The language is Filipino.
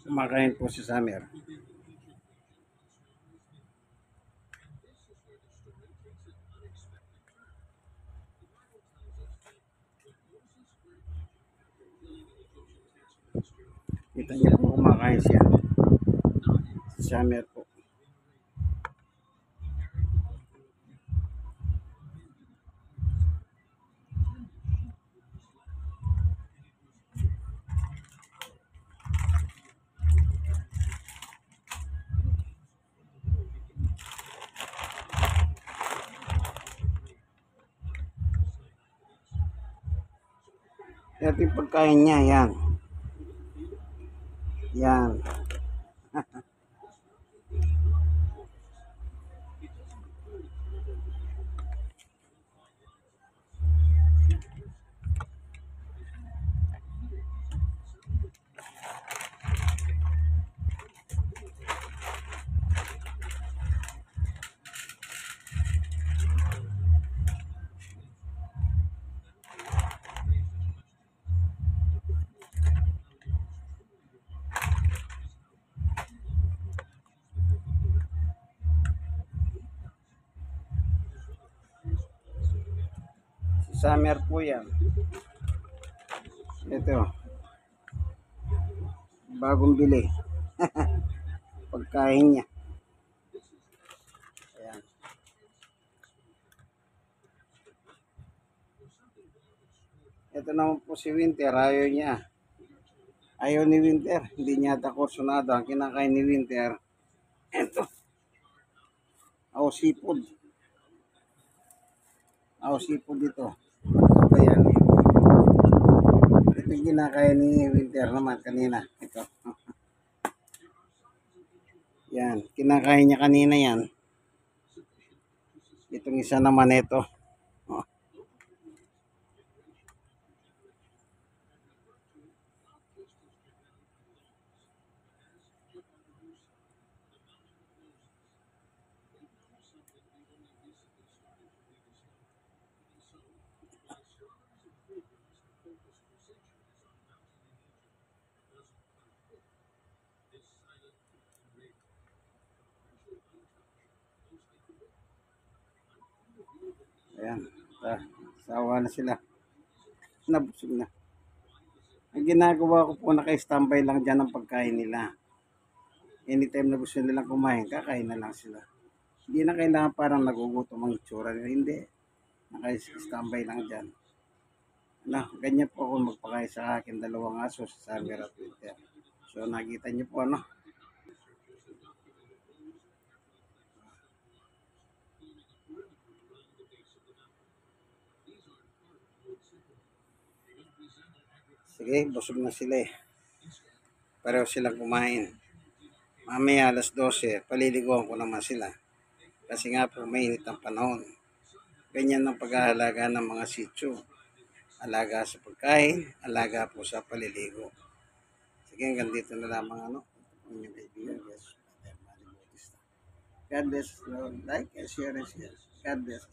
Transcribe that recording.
Kumakain po si Summer. Kita niyo po kumakain siya. Si Summer po. Ito yung pagkain niya, yan. Yan. Si Summer po yan. Ito. Bagong bili. Pagkain niya. Ayan. Ito naman po si Winter. Ayaw niya. Ayaw ni Winter. Hindi niya ata kursunado. Ang kinakain ni Winter. Ito. Seafood. Seafood ito. Ayan. Ito yung kinakain ni Winter naman kanina. Ito. Yan. Kinakain niya kanina yan. Itong isa naman ito. Ayan. Sawa na sila. Nabusog na. Ang ginagawa ko po, naka-standby lang dyan ang pagkain nila. Anytime na gusto nilang kumain, kakain na lang sila. Hindi na kailangan parang nagugutom ang itsura nila. Hindi. Naka-standby lang dyan. Ganyan po ako magpakain sa akin. Dalawang aso sa Summer at Winter. So nakita niyo po ano. Sige, busog na sila eh. Pareho silang kumain. Mamaya alas 12, paliliguan ko naman sila. Kasi nga po mainit ang panahon. Ganyan ang pag-aalaga ng mga sitio. Alaga sa pagkain, alaga po sa paliligo. Sige, hanggang dito na lamang ano. Inyong kaibigan, yes. God bless. Like and share and share. God bless.